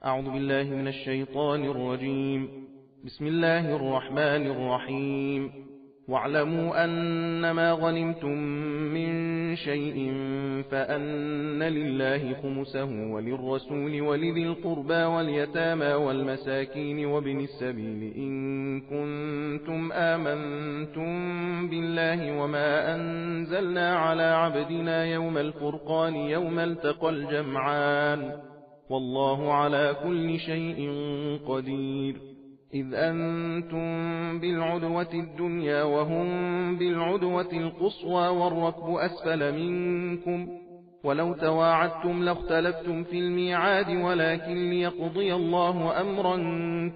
أعوذ بالله من الشيطان الرجيم. بسم الله الرحمن الرحيم. واعلموا أنما غنمتم من شيء فأن لله خمسه وللرسول ولذي القربى واليتامى والمساكين وابن السبيل إن كنتم آمنتم بالله وما أنزلنا على عبدنا يوم الفرقان يوم التقى الجمعان والله على كل شيء قدير. إذ أنتم بالعدوة الدنيا وهم بالعدوة القصوى والركب أسفل منكم ولو تواعدتم لاختلفتم في الميعاد ولكن ليقضي الله أمرا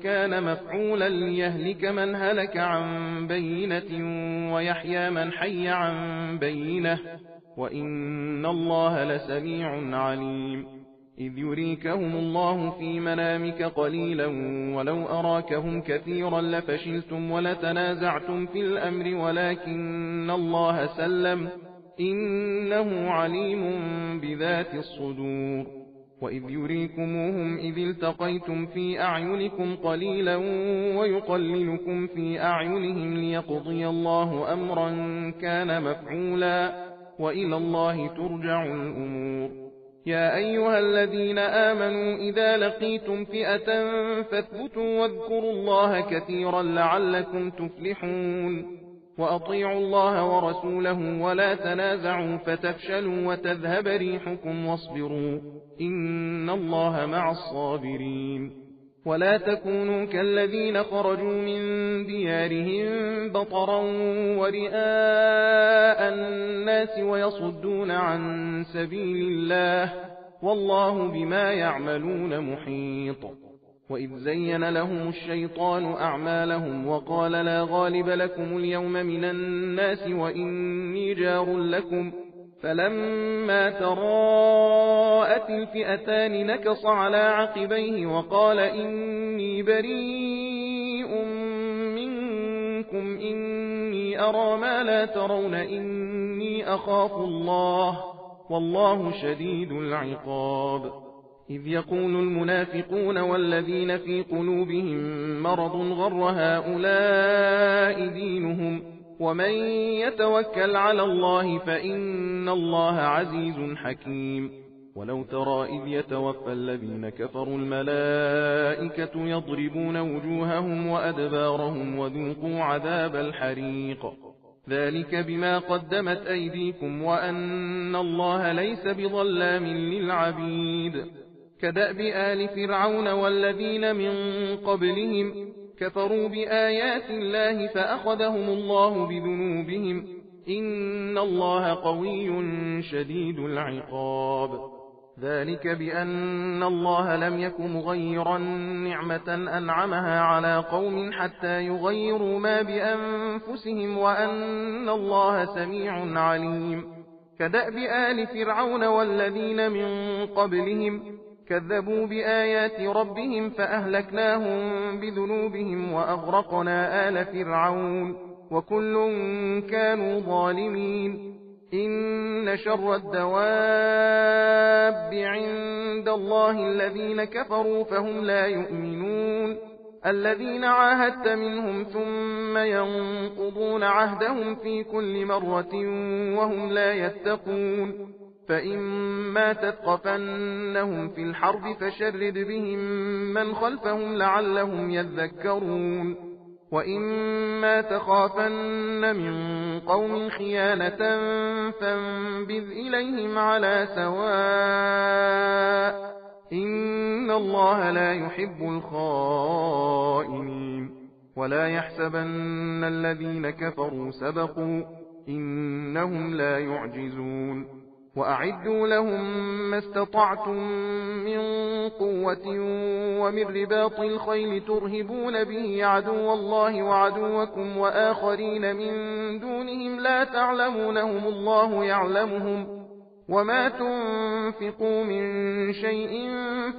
كان مفعولا ليهلك من هلك عن بينة ويحيى من حي عن بينة وإن الله لسميع عليم. إذ يريكهم الله في منامك قليلا ولو أراكهم كثيرا لفشلتم ولتنازعتم في الأمر ولكن الله سلم إنه عليم بذات الصدور. وإذ يريكموهم إذ التقيتم في أعينكم قليلا ويقللكم في أعينهم ليقضي الله أمرا كان مفعولا وإلى الله ترجع الأمور. يا أيها الذين آمنوا إذا لقيتم فئة فاثبتوا واذكروا الله كثيرا لعلكم تفلحون. وأطيعوا الله ورسوله ولا تنازعوا فتفشلوا وتذهب ريحكم واصبروا إن الله مع الصابرين. ولا تكونوا كالذين خرجوا من ديارهم بطرا ورئاء الناس ويصدون عن سبيل الله والله بما يعملون محيط. وإذ زين لهم الشيطان أعمالهم وقال لا غالب لكم اليوم من الناس وإني جار لكم فلما تراءت الفئتان نكص على عقبيه وقال إني بريء منكم إني أرى ما لا ترون إني أخاف الله والله شديد العقاب. إذ يقول المنافقون والذين في قلوبهم مرض غر هؤلاء دينهم ومن يتوكل على الله فإن الله عزيز حكيم. ولو ترى إذ يتوفى الذين كفروا الملائكة يضربون وجوههم وأدبارهم وذوقوا عذاب الحريق ذلك بما قدمت أيديكم وأن الله ليس بظلام للعبيد. كدأب آل فرعون والذين من قبلهم كفروا بآيات الله فأخذهم الله بذنوبهم إن الله قوي شديد العقاب. ذلك بأن الله لم يك مغيرا نعمة أنعمها على قوم حتى يغيروا ما بأنفسهم وأن الله سميع عليم. كدأب آل فرعون والذين من قبلهم كذبوا بآيات ربهم فأهلكناهم بذنوبهم وأغرقنا آل فرعون وكل كانوا ظالمين. إن شر الدواب عند الله الذين كفروا فهم لا يؤمنون. الذين عاهدت منهم ثم ينقضون عهدهم في كل مرة وهم لا يتقون. فإما تثقفنهم في الحرب فشرد بهم من خلفهم لعلهم يذكرون. وإما تخافن من قوم خيانة فانبذ إليهم على سواء إن الله لا يحب الخائنين. ولا يحسبن الذين كفروا سبقوا إنهم لا يعجزون. وأعدوا لهم ما استطعتم من قوة ومن رباط الخيل ترهبون به عدو الله وعدوكم وآخرين من دونهم لا تعلمونهم الله يعلمهم وما تنفقوا من شيء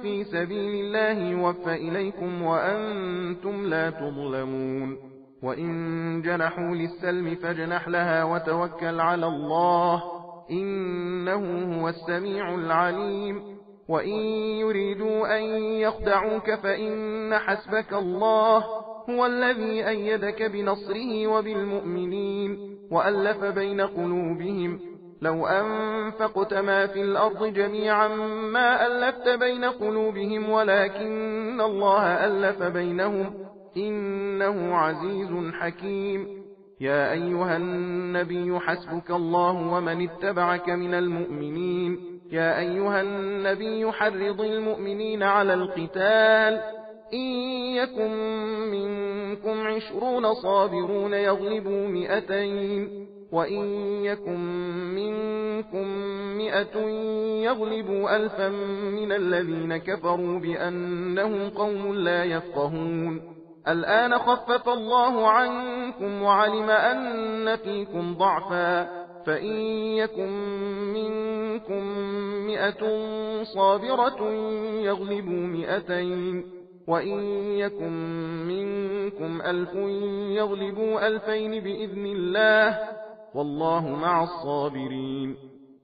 في سبيل الله يوفى إليكم وأنتم لا تظلمون. وإن جنحوا للسلم فاجنح لها وتوكل على الله إنه هو السميع العليم. وإن يريدوا أن يخدعوك فإن حسبك الله هو الذي أيدك بنصره وبالمؤمنين وألف بين قلوبهم لو أنفقت ما في الأرض جميعا ما ألفت بين قلوبهم ولكن الله ألف بينهم إنه عزيز حكيم. يا أيها النبي حسبك الله ومن اتبعك من المؤمنين. يا أيها النبي حرض المؤمنين على القتال إن يكن منكم 20 صابرون يغلبوا 200 وإن يكن منكم 100 يغلبوا 1000 من الذين كفروا بأنهم قوم لا يفقهون. الآن خفف الله عنكم وعلم أن فيكم ضعفا فإن يكن منكم 100 صابرة يغلبوا 200 وإن يكن منكم 1000 يغلبوا 2000 بإذن الله والله مع الصابرين.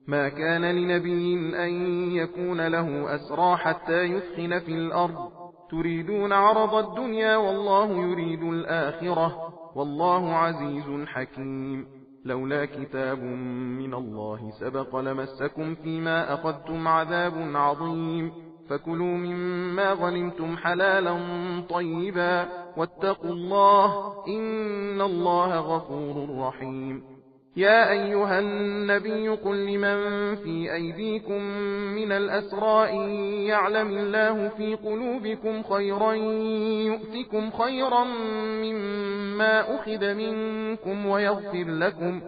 ما كان لنبي أن يكون له أسرى حتى يثخن في الأرض تريدون عرض الدنيا والله يريد الآخرة والله عزيز حكيم. لولا كتاب من الله سبق لمسكم فيما أخذتم عذاب عظيم فكلوا مما غنمتم حلالا طيبا واتقوا الله إن الله غفور رحيم. يا أيها النبي قل لمن في أيديكم من الأسرى إن يعلم الله في قلوبكم خيرا يؤتكم خيرا مما أخذ منكم ويغفر لكم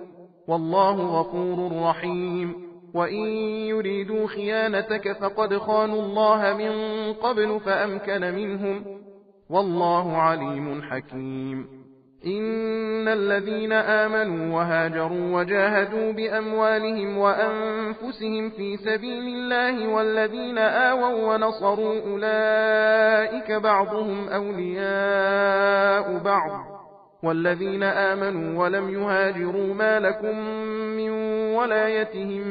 والله غفور رحيم. وإن يريدوا خيانتك فقد خانوا الله من قبل فأمكن منهم والله عليم حكيم. إن الذين آمنوا وهاجروا وجاهدوا بأموالهم وأنفسهم في سبيل الله والذين آووا ونصروا أولئك بعضهم أولياء بعض والذين آمنوا ولم يهاجروا ما لكم من ولايتهم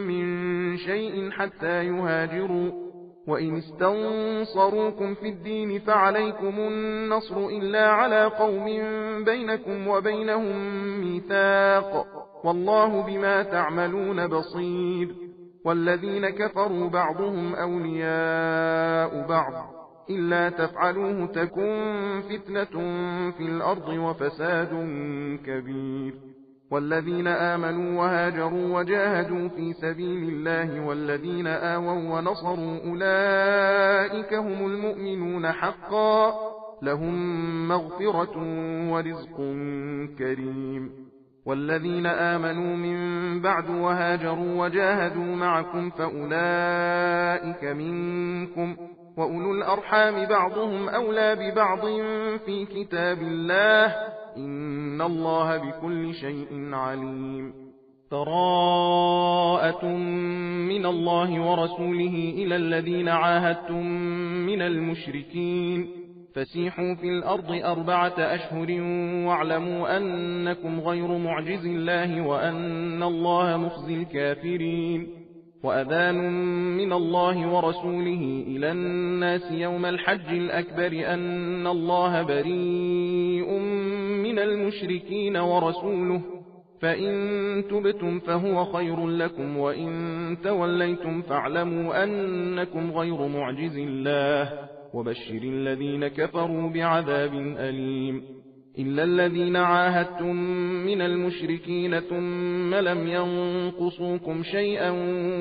من شيء حتى يهاجروا وإن استنصروكم في الدين فعليكم النصر إلا على قوم بينكم وبينهم ميثاق والله بما تعملون بصير. والذين كفروا بعضهم أولياء بعض إلا تفعلوه تكن فتنة في الأرض وفساد كبير. والذين آمنوا وهاجروا وجاهدوا في سبيل الله والذين آووا ونصروا أولئك هم المؤمنون حقا لهم مغفرة ورزق كريم. والذين آمنوا من بعد وهاجروا وجاهدوا معكم فأولئك منكم وأولو الأرحام بعضهم أولى ببعض في كتاب الله إن الله بكل شيء عليم. براءة من الله ورسوله إلى الذين عاهدتم من المشركين فسيحوا في الأرض 4 أشهر واعلموا أنكم غير معجز الله وأن الله مخزي الكافرين. وأذان من الله ورسوله إلى الناس يوم الحج الأكبر أن الله بريء من المشركين ورسوله فإن تبتم فهو خير لكم وإن توليتم فاعلموا أنكم غير معجز الله وبشر الذين كفروا بعذاب أليم. إلا الذين عاهدتم من المشركين ثم لم ينقصوكم شيئا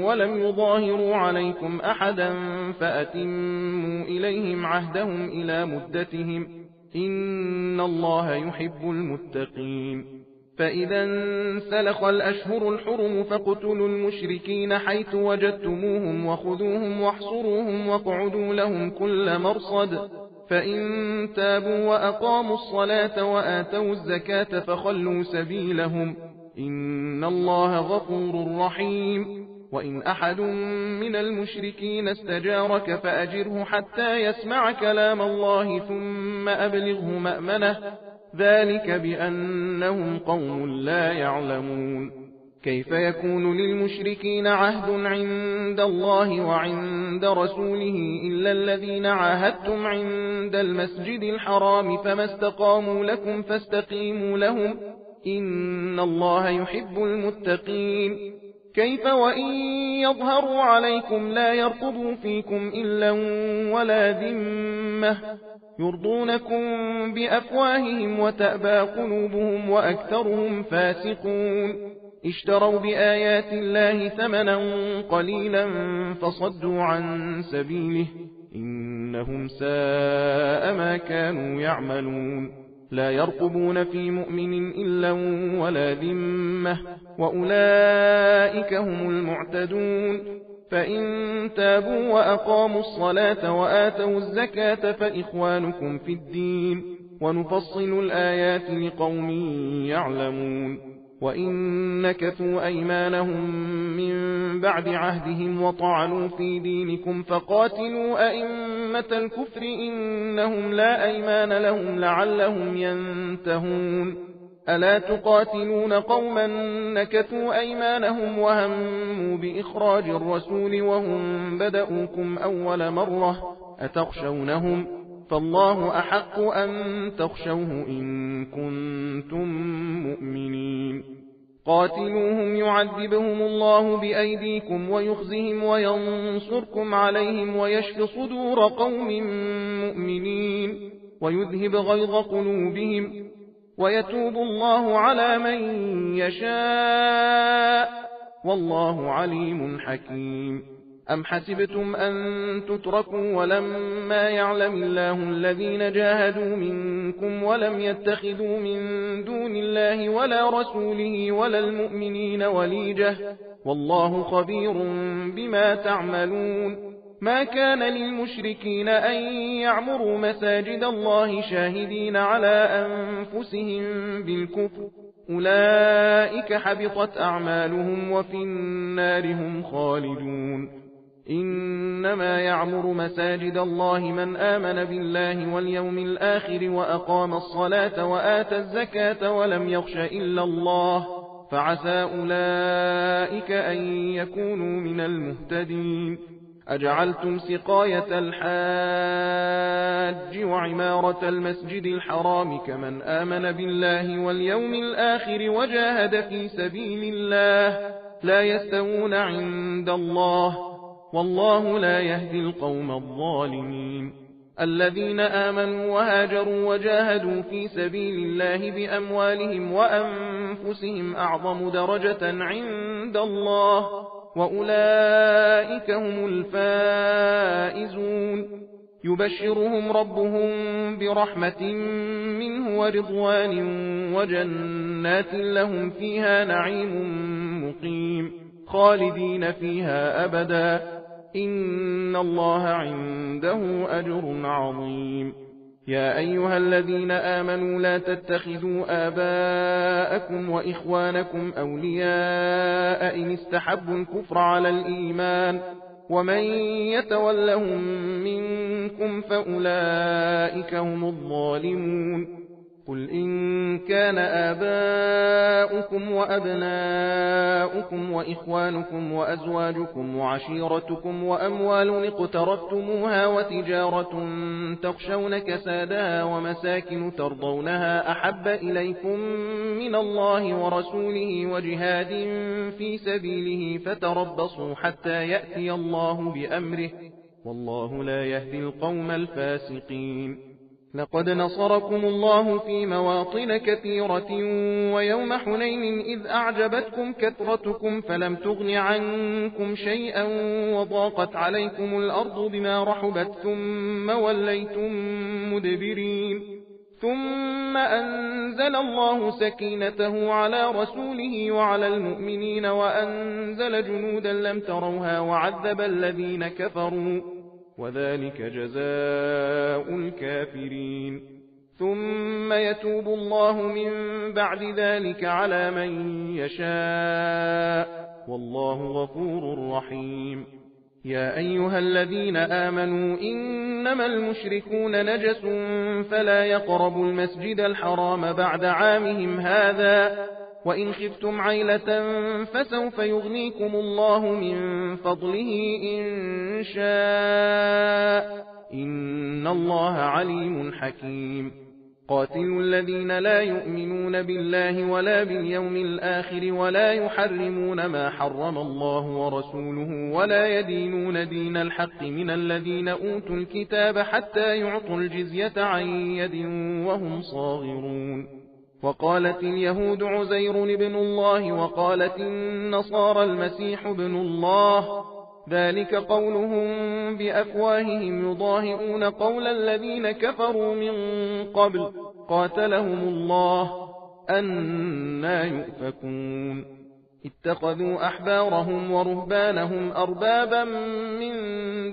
ولم يظاهروا عليكم أحدا فأتموا إليهم عهدهم إلى مدتهم إن الله يحب المتقين. فإذا انسلخ الأشهر الحرم فاقتلوا المشركين حيث وجدتموهم وخذوهم واحصروهم واقعدوا لهم كل مرصد فإن تابوا وأقاموا الصلاة وآتوا الزكاة فخلوا سبيلهم إن الله غفور رحيم. وإن أحد من المشركين استجارك فأجره حتى يسمع كلام الله ثم أبلغه مأمنه ذلك بأنهم قوم لا يعلمون. كيف يكون للمشركين عهد عند الله وعند رسوله إلا الذين عاهدتم عند المسجد الحرام فما استقاموا لكم فاستقيموا لهم إن الله يحب المتقين كيف وإن يظهروا عليكم لا يرقبوا فيكم إلا ولا ذمة يرضونكم بأفواههم وتأبى قلوبهم وأكثرهم فاسقون اشتروا بآيات الله ثمنا قليلا فصدوا عن سبيله إنهم ساء ما كانوا يعملون لا يرقبون في مؤمن إلا ولا ذمة وأولئك هم المعتدون فإن تابوا وأقاموا الصلاة وآتوا الزكاة فإخوانكم في الدين ونفصل الآيات لقوم يعلمون وإن نكثوا أيمانهم من بعد عهدهم وطعنوا في دينكم فقاتلوا أئمة الكفر إنهم لا أيمان لهم لعلهم ينتهون ألا تقاتلون قوما نكثوا أيمانهم وهموا بإخراج الرسول وهم بدأوكم أول مرة أتخشونهم فالله أحق أن تخشوه إن كنتم مؤمنين قاتلوهم يعذبهم الله بأيديكم ويخزهم وينصركم عليهم ويشف صدور قوم مؤمنين ويذهب غيظ قلوبهم ويتوب الله على من يشاء والله عليم حكيم أم حسبتم أن تتركوا ولما يعلم الله الذين جاهدوا منكم ولم يتخذوا من دون الله ولا رسوله ولا المؤمنين وليجة والله خبير بما تعملون ما كان للمشركين أن يعمروا مساجد الله شاهدين على أنفسهم بالكفر أولئك حبطت أعمالهم وفي النار هم خالدون إنما يعمر مساجد الله من آمن بالله واليوم الآخر وأقام الصلاة وآتى الزكاة ولم يخش إلا الله فعسى أولئك أن يكونوا من المهتدين أجعلتم سقاية الحاج وعمارة المسجد الحرام كمن آمن بالله واليوم الآخر وجاهد في سبيل الله لا يستوون عند الله والله لا يهدي القوم الظالمين الذين آمنوا وهاجروا وجاهدوا في سبيل الله بأموالهم وأنفسهم أعظم درجة عند الله وأولئك هم الفائزون يبشرهم ربهم برحمة منه ورضوان وجنات لهم فيها نعيم مقيم خالدين فيها أبدا إن الله عنده أجر عظيم يا أيها الذين آمنوا لا تتخذوا آباءكم وإخوانكم أولياء إن استحبوا الكفر على الإيمان ومن يتولهم منكم فأولئك هم الظالمون قل إن كان آباؤكم وأبناؤكم وإخوانكم وأزواجكم وعشيرتكم وأموال اقترفتموها وتجارة تخشون كسادها ومساكن ترضونها أحب إليكم من الله ورسوله وجهاد في سبيله فتربصوا حتى يأتي الله بأمره والله لا يهدي القوم الفاسقين لقد نصركم الله في مواطن كثيرة ويوم حنين إذ أعجبتكم كثرتكم فلم تغن عنكم شيئا وضاقت عليكم الأرض بما رحبت ثم وليتم مدبرين ثم أنزل الله سكينته على رسوله وعلى المؤمنين وأنزل جنودا لم تروها وعذب الذين كفروا وذلك جزاء الكافرين ثم يتوب الله من بعد ذلك على من يشاء والله غفور رحيم يا أيها الذين آمنوا إنما المشركون نجس فلا يقربوا المسجد الحرام بعد عامهم هذا وإن خفتم عيلة فسوف يغنيكم الله من فضله إن شاء إن الله عليم حكيم قاتلوا الذين لا يؤمنون بالله ولا باليوم الآخر ولا يحرمون ما حرم الله ورسوله ولا يدينون دين الحق من الذين أوتوا الكتاب حتى يعطوا الجزية عن يد وهم صاغرون وقالت اليهود عزير ابن الله وقالت النصارى المسيح ابن الله ذلك قولهم بأفواههم يضاهئون قول الذين كفروا من قبل قاتلهم الله أنى يؤفكون اتخذوا أحبارهم ورهبانهم أربابا من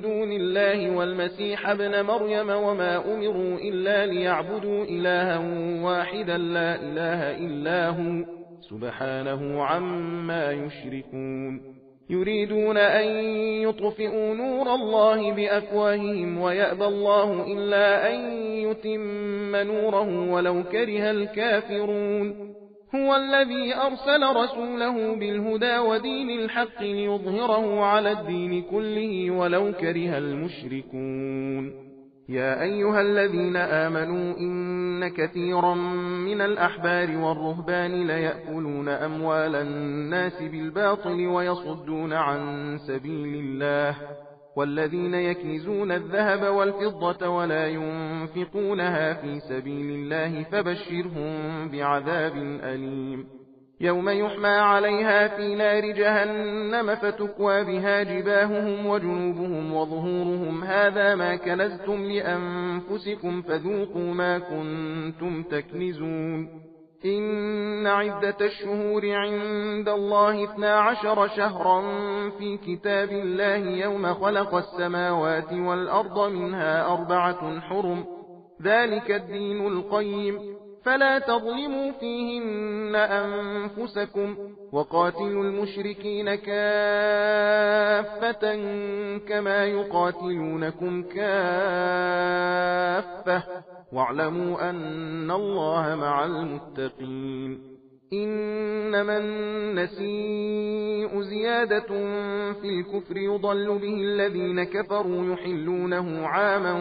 دون الله والمسيح ابن مريم وما أمروا إلا ليعبدوا إلها واحدا لا إله إلا هو سبحانه عما يشركون يريدون أن يطفئوا نور الله بأفواههم ويأبى الله إلا أن يتم نوره ولو كره الكافرون هو الذي أرسل رسوله بالهدى ودين الحق ليظهره على الدين كله ولو كره المشركون يا أيها الذين آمنوا إن كثيرا من الأحبار والرهبان ليأكلون أموال الناس بالباطل ويصدون عن سبيل الله والذين يكنزون الذهب والفضة ولا ينفقونها في سبيل الله فبشرهم بعذاب أليم يوم يحمى عليها في نار جهنم فتكوى بها جباههم وجنوبهم وظهورهم هذا ما كنزتم لأنفسكم فذوقوا ما كنتم تكنزون إن عدة الشهور عند الله 12 شهرا في كتاب الله يوم خلق السماوات والأرض منها 4 حرم ذلك الدين القيم فلا تظلموا فيهن أنفسكم وقاتلوا المشركين كافة كما يقاتلونكم كافة واعلموا أن الله مع المتقين إنما النسيء زيادة في الكفر يضل به الذين كفروا يحلونه عاما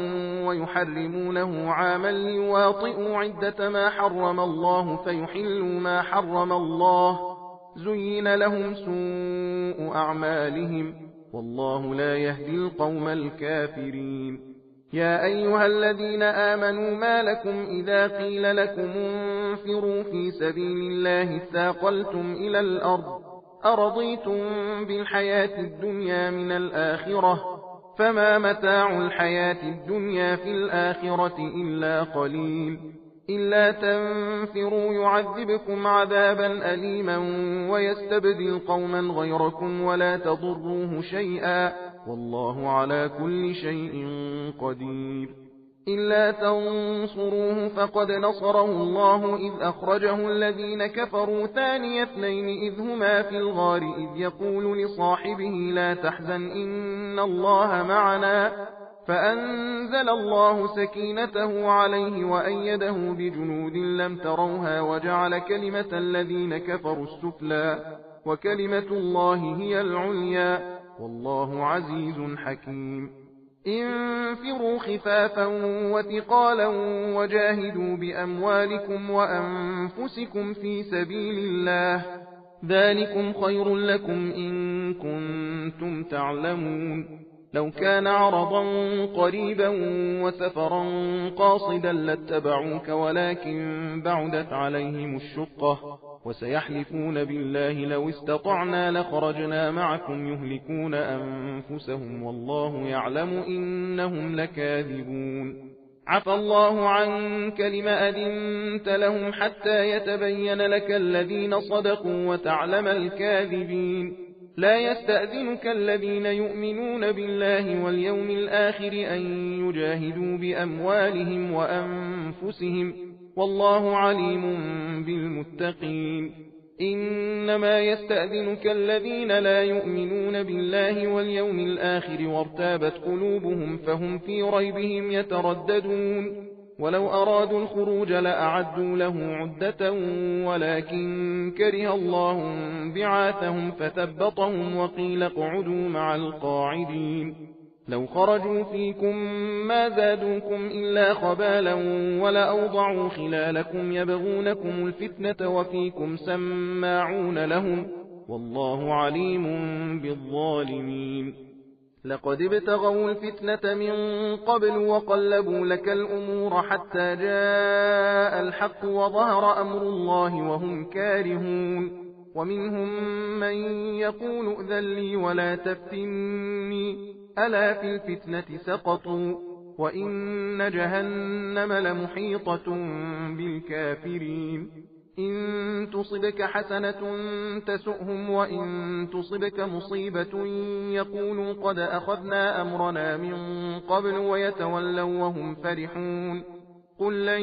ويحرمونه عاما ليواطئوا عدة ما حرم الله فيحلوا ما حرم الله زين لهم سوء أعمالهم والله لا يهدي القوم الكافرين يا أيها الذين آمنوا ما لكم إذا قيل لكم انفروا في سبيل الله اثاقلتم إلى الأرض أرضيتم بالحياة الدنيا من الآخرة فما متاع الحياة الدنيا في الآخرة إلا قليل إلا تنفروا يعذبكم عذابا أليما ويستبدل قوما غيركم ولا تضروه شيئا والله على كل شيء قدير إلا تنصروه فقد نصره الله إذ أخرجه الذين كفروا ثاني اثنين إذ هما في الغار إذ يقول لصاحبه لا تحزن إن الله معنا فأنزل الله سكينته عليه وأيده بجنود لم تروها وجعل كلمة الذين كفروا السفلى وكلمة الله هي العليا والله عزيز حكيم انفروا خفافا وثقالا وجاهدوا بأموالكم وأنفسكم في سبيل الله ذلكم خير لكم إن كنتم تعلمون لو كان عرضا قريبا وسفرا قاصدا لاتبعوك ولكن بعدت عليهم الشقة وسيحلفون بالله لو استطعنا لخرجنا معكم يهلكون أنفسهم والله يعلم إنهم لكاذبون عفى الله عنك لم أذنت لهم حتى يتبين لك الذين صدقوا وتعلم الكاذبين لا يستأذنك الذين يؤمنون بالله واليوم الآخر أن يجاهدوا بأموالهم وأنفسهم والله عليم بالمتقين إنما يستأذنك الذين لا يؤمنون بالله واليوم الآخر وارتابت قلوبهم فهم في ريبهم يترددون ولو أرادوا الخروج لأعدوا له عدة ولكن كره الله بعاثهم فثبطهم وقيل اقعدوا مع القاعدين لو خرجوا فيكم ما زادوكم إلا خبالا ولأوضعوا خلالكم يبغونكم الفتنة وفيكم سماعون لهم والله عليم بالظالمين لقد ابتغوا الفتنة من قبل وقلبوا لك الأمور حتى جاء الحق وظهر أمر الله وهم كارهون ومنهم من يقول ائذن لي ولا تفتني ألا في الفتنة سقطوا وإن جهنم لمحيطة بالكافرين إن تصبك حسنة تسؤهم وإن تصبك مصيبة يقولوا قد أخذنا أمرنا من قبل ويتولوا وهم فرحون قل لن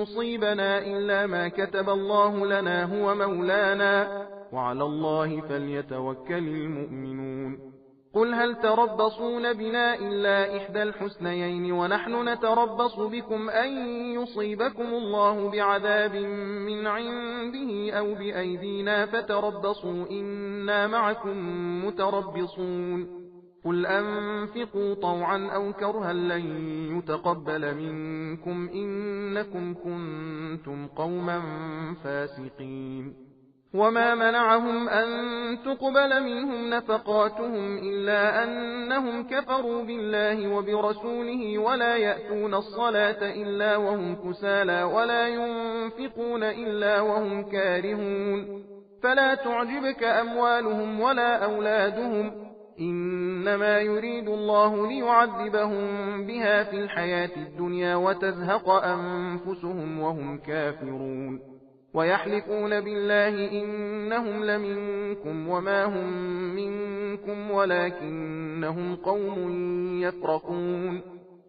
يصيبنا إلا ما كتب الله لنا هو مولانا وعلى الله فليتوكل المؤمنون قل هل تربصون بنا إلا إحدى الحسنيين ونحن نتربص بكم أن يصيبكم الله بعذاب من عنده أو بأيدينا فتربصوا إنا معكم متربصون قل أنفقوا طوعا أو كرها لن يتقبل منكم إنكم كنتم قوما فاسقين وما منعهم أن تقبل منهم نفقاتهم إلا أنهم كفروا بالله وبرسوله ولا يأتون الصلاة إلا وهم كسالى ولا ينفقون إلا وهم كارهون فلا تعجبك أموالهم ولا أولادهم إنما يريد الله ليعذبهم بها في الحياة الدنيا وتزهق أنفسهم وهم كافرون ويحلفون بالله إنهم لمنكم وما هم منكم ولكنهم قوم يفرقون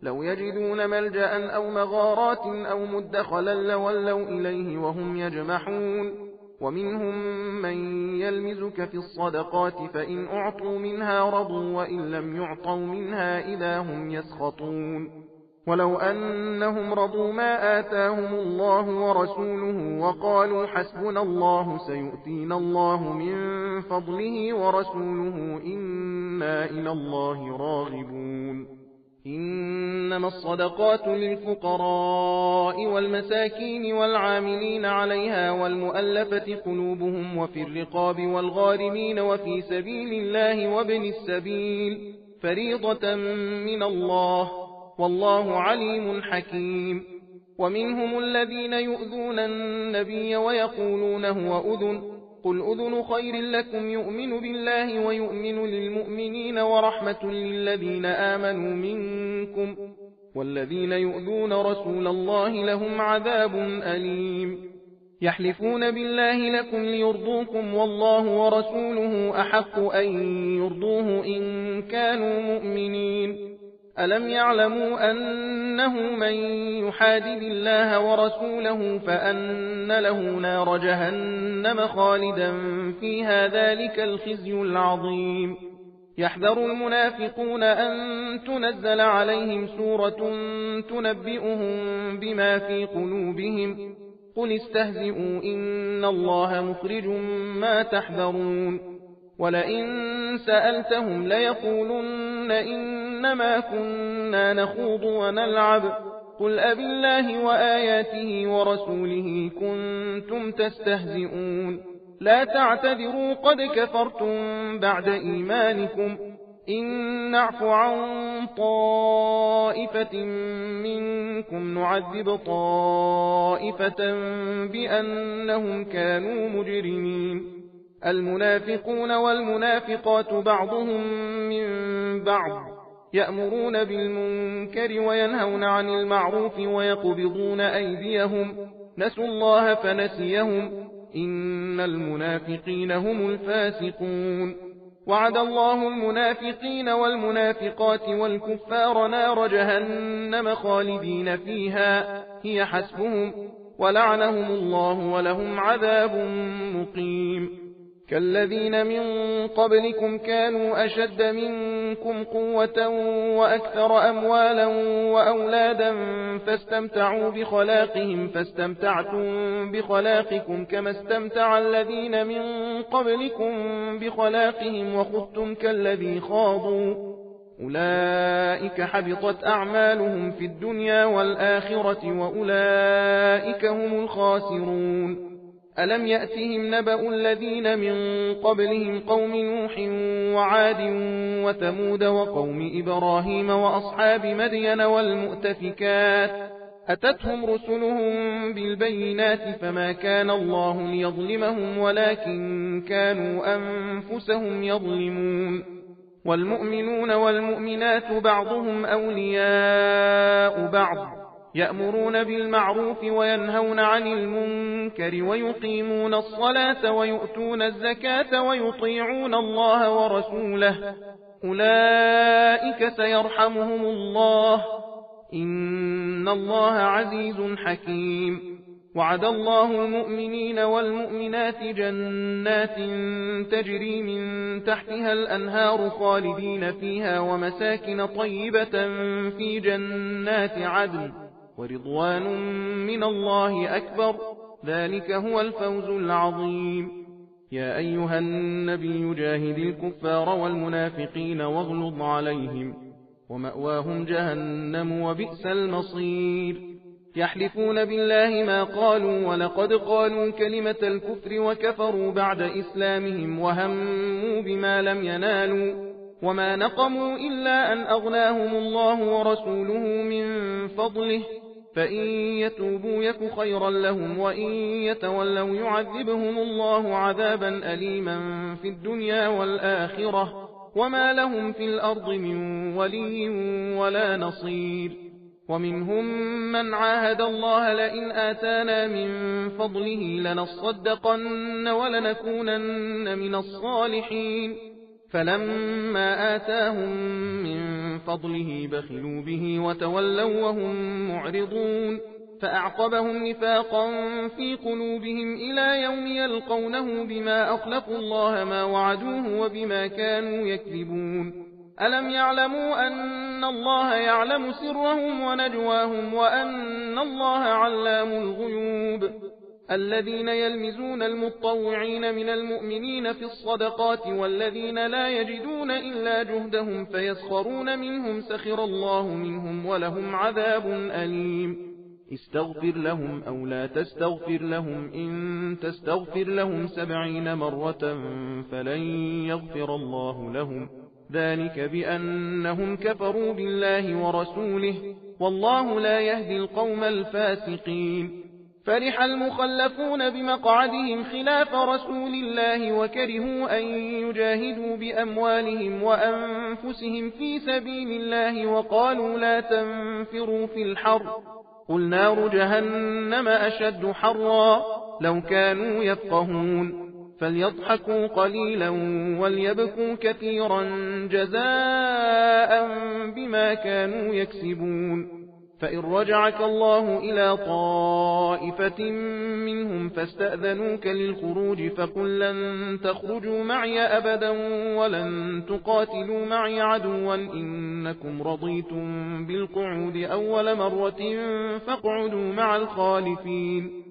لو يجدون ملجأ أو مغارات أو مدخلا لولوا إليه وهم يجمحون ومنهم من يلمزك في الصدقات فإن أعطوا منها رضوا وإن لم يعطوا منها إذا هم يسخطون ولو أنهم رضوا ما آتاهم الله ورسوله وقالوا حسبنا الله سيؤتينا الله من فضله ورسوله إنا إلى الله راغبون إنما الصدقات للفقراء والمساكين والعاملين عليها والمؤلفة قلوبهم وفي الرقاب والغارمين وفي سبيل الله وابن السبيل فريضة من الله والله عليم حكيم ومنهم الذين يؤذون النبي ويقولون هو أذن قل أذن خير لكم يؤمن بالله ويؤمن للمؤمنين ورحمة للذين آمنوا منكم والذين يؤذون رسول الله لهم عذاب أليم يحلفون بالله لكم ليرضوكم والله ورسوله أحق أن يرضوه إن كانوا مؤمنين ألم يعلموا أنه من يحادد الله ورسوله فأن له نار جهنم خالدا فيها ذلك الخزي العظيم يحذر المنافقون أن تنزل عليهم سورة تنبئهم بما في قلوبهم قل استهزئوا إن الله مخرج ما تحذرون ولئن سألتهم ليقولن إنما كنا نخوض ونلعب قل أبالله وآياته ورسوله كنتم تستهزئون لا تعتذروا قد كفرتم بعد إيمانكم إن نعف عن طائفة منكم نعذب طائفة بأنهم كانوا مجرمين المنافقون والمنافقات بعضهم من بعض يأمرون بالمنكر وينهون عن المعروف ويقبضون أيديهم نسوا الله فنسيهم إن المنافقين هم الفاسقون وعد الله المنافقين والمنافقات والكفار نار جهنم خالدين فيها هي حسبهم ولعنهم الله ولهم عذاب مقيم كالذين من قبلكم كانوا أشد منكم قوة وأكثر أموالا وأولادا فاستمتعوا بخلاقهم فاستمتعتم بخلاقكم كما استمتع الذين من قبلكم بخلاقهم وخذتم كالذي خاضوا أولئك حبطت أعمالهم في الدنيا والآخرة وأولئك هم الخاسرون ألم يأتهم نبأ الذين من قبلهم قوم نوح وعاد وثمود وقوم إبراهيم وأصحاب مدين والمؤتفكات أتتهم رسلهم بالبينات فما كان الله ليظلمهم ولكن كانوا أنفسهم يظلمون والمؤمنون والمؤمنات بعضهم أولياء بعض يأمرون بالمعروف وينهون عن المنكر ويقيمون الصلاة ويؤتون الزكاة ويطيعون الله ورسوله أولئك سيرحمهم الله إن الله عزيز حكيم وعد الله المؤمنين والمؤمنات جنات تجري من تحتها الأنهار خالدين فيها ومساكن طيبة في جنات عدن ورضوان من الله أكبر ذلك هو الفوز العظيم يا أيها النبي جاهد الكفار والمنافقين واغلظ عليهم ومأواهم جهنم وبئس المصير يحلفون بالله ما قالوا ولقد قالوا كلمة الكفر وكفروا بعد إسلامهم وهموا بما لم ينالوا وما نقموا إلا أن أغناهم الله ورسوله من فضله فإن يتوبوا يك خيرا لهم وإن يتولوا يعذبهم الله عذابا أليما في الدنيا والآخرة وما لهم في الأرض من ولي ولا نصير ومنهم من عاهد الله لئن آتانا من فضله لنصدقن ولنكونن من الصالحين فلما آتاهم من فضله بخلوا به وتولوا وهم معرضون فأعقبهم نفاقا في قلوبهم إلى يوم يلقونه بما أخلفوا الله ما وعدوه وبما كانوا يكذبون ألم يعلموا أن الله يعلم سرهم ونجواهم وأن الله علام الغيوب الذين يلمزون المطوعين من المؤمنين في الصدقات والذين لا يجدون إلا جهدهم فيسخرون منهم سخر الله منهم ولهم عذاب أليم استغفر لهم أو لا تستغفر لهم إن تستغفر لهم 70 مرة فلن يغفر الله لهم ذلك بأنهم كفروا بالله ورسوله والله لا يهدي القوم الفاسقين فرح المخلفون بمقعدهم خلاف رسول الله وكرهوا أن يجاهدوا بأموالهم وأنفسهم في سبيل الله وقالوا لا تنفروا في الحر قل نار جهنم أشد حرا لو كانوا يفقهون فليضحكوا قليلا وليبكوا كثيرا جزاء بما كانوا يكسبون فإن رجعك الله إلى طائفة منهم فاستأذنوك للخروج فقل لن تخرجوا معي أبدا ولن تقاتلوا معي عدوا إنكم رضيتم بالقعود أول مرة فاقعدوا مع الخالفين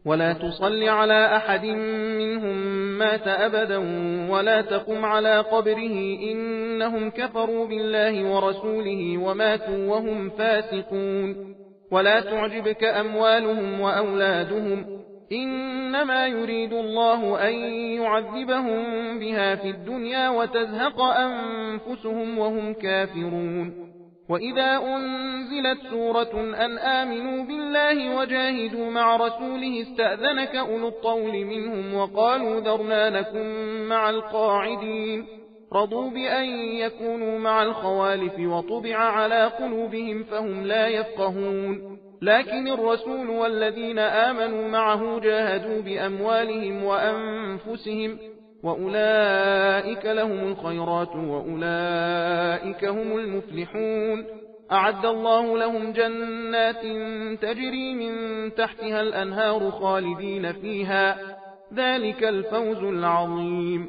ولا تصل على أحد منهم مات أبدا ولا تقم على قبره إنهم كفروا بالله ورسوله وماتوا وهم فاسقون ولا تعجبك أموالهم وأولادهم إنما يريد الله أن يعذبهم بها في الدنيا وتزهق أنفسهم وهم كافرون وإذا أنزلت سورة أن آمنوا بالله وجاهدوا مع رسوله استأذنك أولو الطول منهم وقالوا ذرنا نكن مع القاعدين رضوا بأن يكونوا مع الخوالف وطبع على قلوبهم فهم لا يفقهون لكن الرسول والذين آمنوا معه جاهدوا بأموالهم وأنفسهم وأولئك لهم الخيرات وأولئك هم المفلحون أعد الله لهم جنات تجري من تحتها الأنهار خالدين فيها ذلك الفوز العظيم.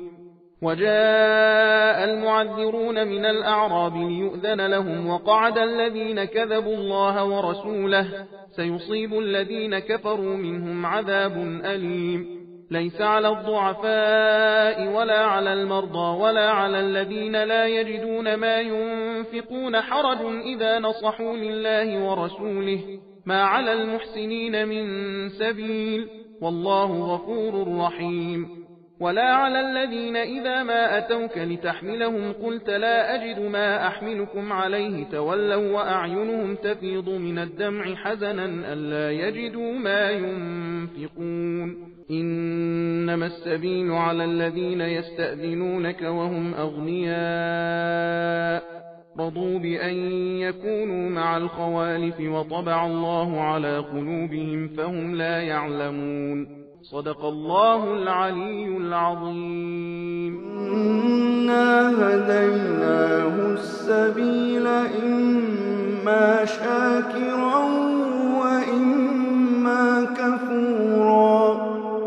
وجاء المعذرون من الأعراب ليؤذن لهم وقعد الذين كذبوا الله ورسوله سيصيب الذين كفروا منهم عذاب أليم. ليس على الضعفاء ولا على المرضى ولا على الذين لا يجدون ما ينفقون حرج إذا نصحوا لله ورسوله ما على المحسنين من سبيل والله غفور رحيم. ولا على الذين إذا ما أتوك لتحملهم قلت لا أجد ما أحملكم عليه تولوا وأعينهم تفيض من الدمع حزنا ألا يجدوا ما ينفقون. إنما السبيل على الذين يستأذنونك وهم أغنياء رضوا بأن يكونوا مع الخوالف وطبع الله على قلوبهم فهم لا يعلمون. صدق الله العلي العظيم. إنا هديناه السبيل إما شاكرا